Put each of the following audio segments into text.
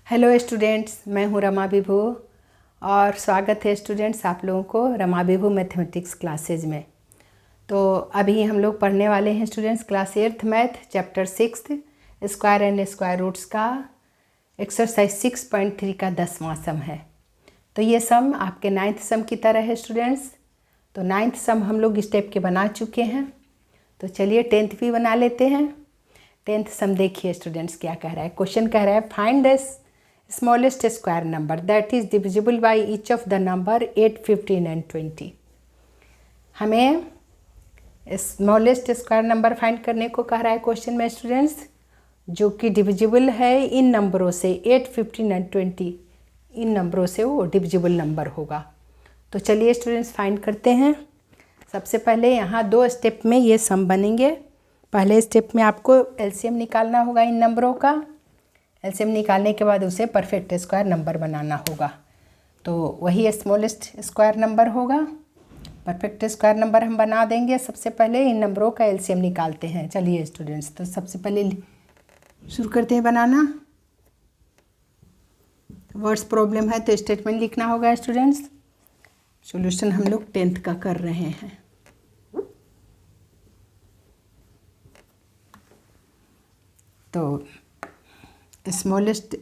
Hello students, मैं हूँ रमा विभू और स्वागत है स्टूडेंट्स आप लोगों को रमा विभू मैथमेटिक्स क्लासेज में। तो अभी हम लोग पढ़ने वाले हैं students class 8th math chapter 6 square and square roots का एक्सरसाइज 6.3 का 10वां सम है। तो ये सम आपके 9th सम की तरह है स्टूडेंट्स। तो 9th सम हम लोग स्टेप के बना चुके हैं, तो चलिए 10th भी बना लेते हैं। 10th सम देखिए स्टूडेंट्स क्या कह रहा है। क्वेश्चन कह रहा है find the smallest square number that is divisible by each of the number 8, 15 and 20। हमें स्मॉलेस्ट स्क्वायर नंबर फाइंड करने को कह रहा है क्वेश्चन में स्टूडेंट्स, जो कि डिविजिबल है इन नंबरों से 8, 15 एंड 20। इन नंबरों से वो डिविजिबल नंबर होगा। तो चलिए स्टूडेंट्स फाइंड करते हैं। सबसे पहले यहाँ 2 स्टेप में ये सम बनेंगे। पहले स्टेप में आपको एलसीएम निकालना होगा इन नंबरों का। एलसीएम निकालने के बाद उसे परफेक्ट स्क्वायर नंबर बनाना होगा। तो वही स्मॉलेस्ट स्क्वायर नंबर होगा। परफेक्ट स्क्वायर नंबर हम बना देंगे। सबसे पहले इन नंबरों का एलसीएम निकालते हैं। चलिए स्टूडेंट्स, तो सबसे पहले शुरू करते हैं बनाना। वर्ड्स प्रॉब्लम है तो स्टेटमेंट लिखना होगा स्टूडेंट्स। सॉल्यूशन हम लोग 10th का कर रहे हैं। तो स्मॉलेस्ट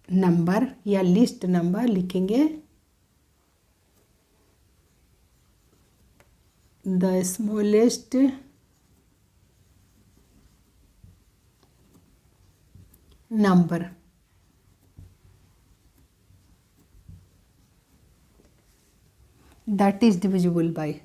नंबर या लिस्ट नंबर लिखेंगे the smallest number that is divisible by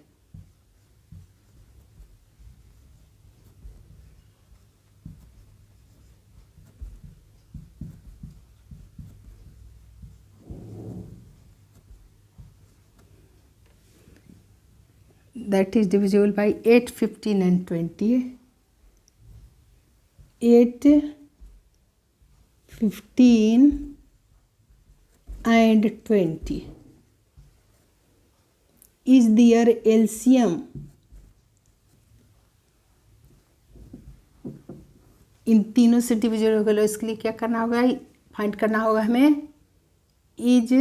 that is divisible by 8, 15 and 20. 8, 15 and 20 is their LCM इन तीनों से डिविजिबल होगा। इसके लिए क्या करना होगा, फाइंड करना होगा हमें इज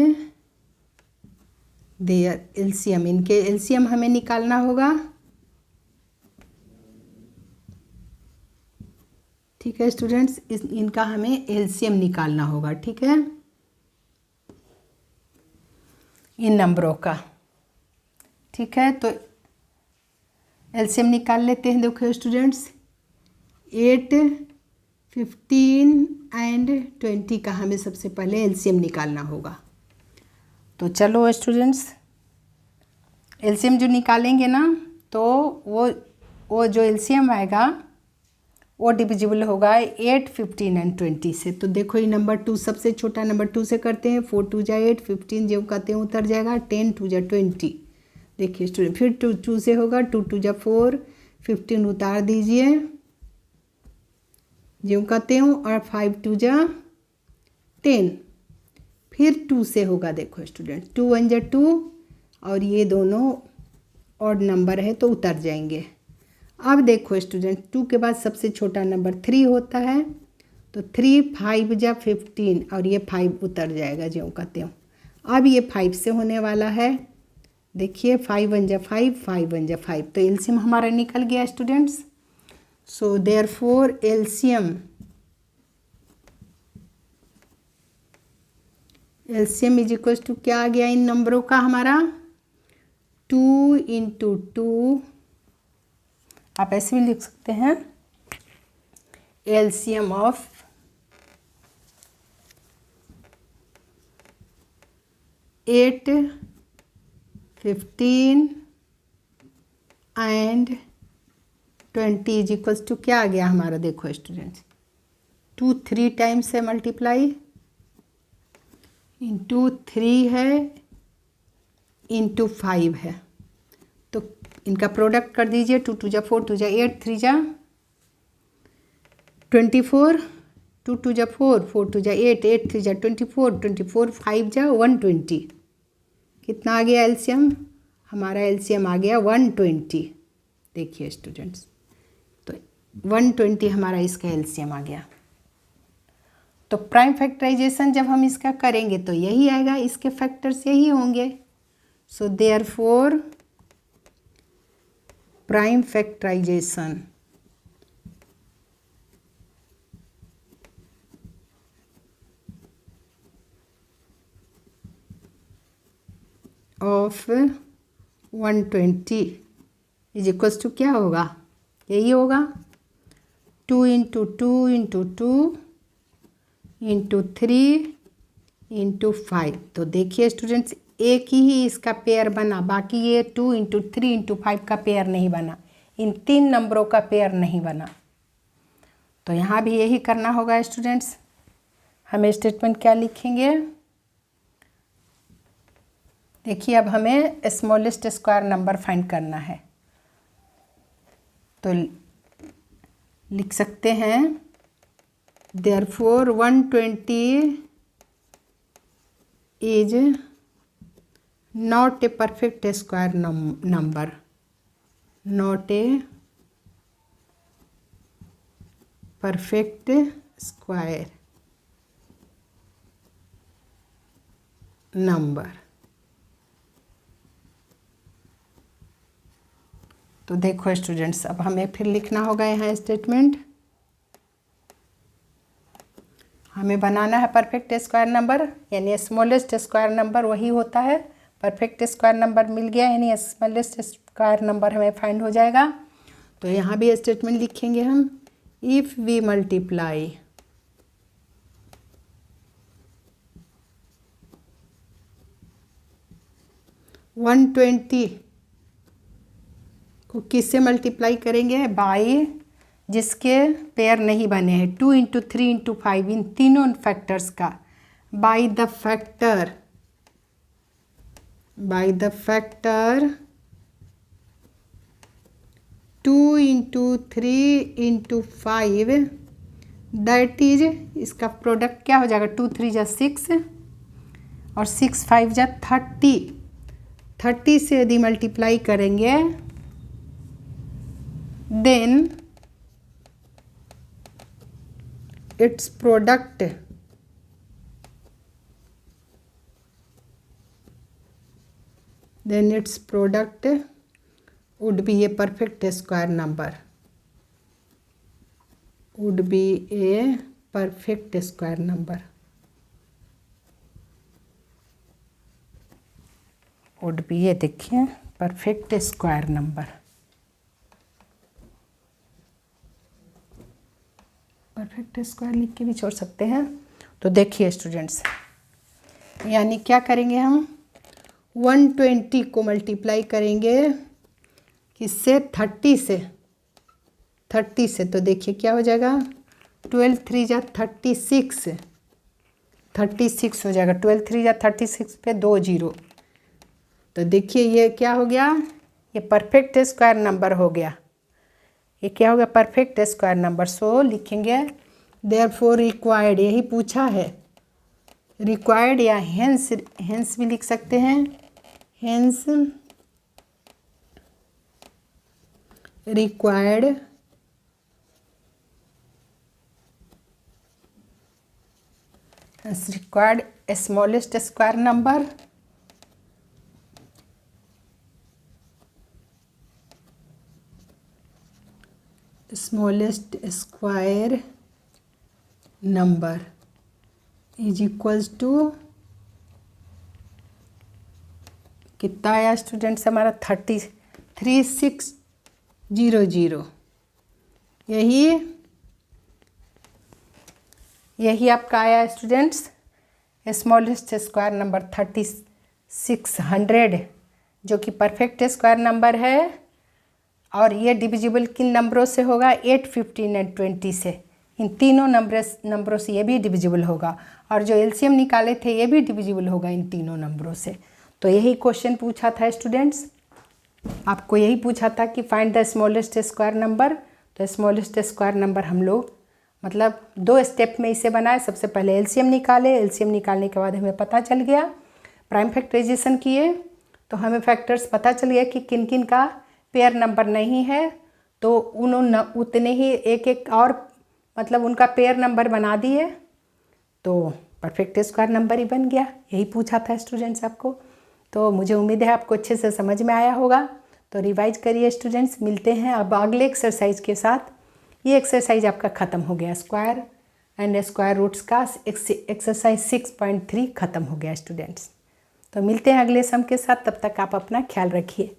देयर एलसीएम। इनके एलसीएम हमें निकालना होगा। ठीक है स्टूडेंट्स, इनका हमें एलसीएम निकालना होगा। ठीक है, इन नंबरों का। ठीक है, तो एलसीएम निकाल लेते हैं। देखो स्टूडेंट्स, 8, 15 एंड 20 का हमें सबसे पहले एलसीएम निकालना होगा। तो चलो स्टूडेंट्स, एलसीएम जो निकालेंगे ना, तो वो जो एलसीएम आएगा वो डिविजिबल होगा 8, 15 एंड 20 से। तो देखो ये नंबर 2 सबसे छोटा नंबर 2 से करते हैं। 4 2 जा 8, 15 जो कहते हैं उतर जाएगा, 10 2 जा 20। देखिए स्टूडेंट, फिर 2 से होगा, 2 2 जा 4, 15 उतार दीजिए जो कहते हैं, और 5 2 जा 10। फिर 2 से होगा। देखो स्टूडेंट, 2 1 जा 2, और ये दोनों ऑड नंबर है तो उतर जाएंगे। अब देखो स्टूडेंट, 2 के बाद सबसे छोटा नंबर 3 होता है, तो 3 5 जा 15, और ये 5 उतर जाएगा जो कहते हो। अब ये 5 से होने वाला है। देखिए 5 1 जा 5, 5 1 जा 5, तो एलसीएम हमारा निकल गया students. So therefore LCM is equal to क्या आ गया इन नंबरों का हमारा, 2 × 2। आप ऐसे भी लिख सकते हैं, LCM of 8, 15 and 20 is equal to क्या आ गया हमारा। देखो स्टूडेंट्स, 2 3 टाइम्स से मल्टीप्लाई, इंटू 3 है, इंटू 5 है। तो इनका प्रोडक्ट कर दीजिए। 2 2 जा 4, 2 जा 8, 3 जा 24, 2 2 जा 4, 4 2 जा 8, 8 3 जा 24, 24 5 जा 120। कितना आ गया एलसीएम हमारा? एलसीएम आ गया 120। देखिए स्टूडेंट्स, तो 120 हमारा इसका एलसीएम आ गया। तो प्राइम फैक्टराइजेशन जब हम इसका करेंगे तो यही आएगा, इसके फैक्टर्स यही होंगे। So therefore prime factorisation of 120 is equals to क्या होगा, यही होगा 2 इंटू 2 इंटू 2 इंटू 3 इंटू 5। तो देखिए स्टूडेंट्स, एक ही इसका पेयर बना, बाकी ये 2 इंटू 3 इंटू 5 का पेयर नहीं बना, इन 3 नंबरों का पेयर नहीं बना। तो यहाँ भी यही करना होगा स्टूडेंट्स। हमें स्टेटमेंट क्या लिखेंगे, देखिए अब हमें स्मॉलेस्ट स्क्वायर नंबर फाइंड करना है। तो लिख सकते हैं therefore 120 is not a perfect square number, not a perfect square number. तो देखो स्टूडेंट्स, अब हमें फिर लिखना होगा यहाँ स्टेटमेंट। हमें बनाना है परफेक्ट स्क्वायर नंबर, यानी स्मॉलेस्ट स्क्वायर नंबर वही होता है। परफेक्ट स्क्वायर नंबर मिल गया, यानी स्मॉलेस्ट स्क्वायर नंबर हमें फाइंड हो जाएगा। तो यहाँ भी स्टेटमेंट लिखेंगे हम, इफ़ वी मल्टीप्लाई 120 को किससे मल्टीप्लाई करेंगे, बाई जिसके पेयर नहीं बने हैं, 2 इंटू 3 इंटू 5, इन तीनों फैक्टर्स का, by the factor 2 into 3 into 5, that is, इसका प्रोडक्ट क्या हो जाएगा, 2 3 जा 6 और 6 5 जा 30 से यदि मल्टीप्लाई करेंगे then its product would be a perfect square number, would be a perfect square number, would be, ये देखिए perfect square number, perfect square लिख के भी छोड़ सकते हैं। तो देखिए स्टूडेंट्स, यानी क्या करेंगे हम, 120 को मल्टीप्लाई करेंगे किससे, 30 से। तो देखिए क्या हो जाएगा, 12 3 जा 36 हो जाएगा, 12 3 जा 36 पे 2 0। तो देखिए ये क्या हो गया, ये परफेक्ट स्क्वायर नंबर हो गया, ये क्या हो गया, परफेक्ट स्क्वायर नंबर। सो लिखेंगे देयरफॉर रिक्वायर्ड, यही पूछा है, रिक्वायर्ड या हेंस भी लिख सकते हैं, hence required smallest square number, smallest square number is equals to कितना आया स्टूडेंट्स हमारा, 3600। यही आपका आया स्टूडेंट्स, स्मॉलेस्ट स्क्वायर नंबर 3600, जो कि परफेक्ट स्क्वायर नंबर है। और ये डिविजिबल किन नंबरों से होगा, 8 15 एंड 20 से, इन तीनों नंबरों से ये भी डिविजिबल होगा। और जो एलसीएम निकाले थे ये भी डिविजिबल होगा इन तीनों नंबरों से। तो यही क्वेश्चन पूछा था स्टूडेंट्स, आपको यही पूछा था कि find the smallest square number. तो स्मॉलेस्ट स्क्वायर नंबर हम लोग मतलब 2 स्टेप में इसे बनाए। सबसे पहले एलसीएम निकाले, एलसीएम निकालने के बाद हमें पता चल गया, प्राइम फैक्टराइजेशन किए तो हमें फैक्टर्स पता चल गया कि किन किन का पेयर नंबर नहीं है। तो उन्होंने उतने ही एक और मतलब उनका पेयर नंबर बना दिए। तो परफेक्ट स्क्वायर नंबर ही बन गया। यही पूछा था स्टूडेंट्स आपको। तो मुझे उम्मीद है आपको अच्छे से समझ में आया होगा। तो रिवाइज करिए स्टूडेंट्स। मिलते हैं अब अगले एक्सरसाइज के साथ। ये एक्सरसाइज आपका ख़त्म हो गया। स्क्वायर एंड स्क्वायर रूट्स का एक्सरसाइज 6.3 ख़त्म हो गया स्टूडेंट्स। तो मिलते हैं अगले सम के साथ। तब तक आप अपना ख्याल रखिए।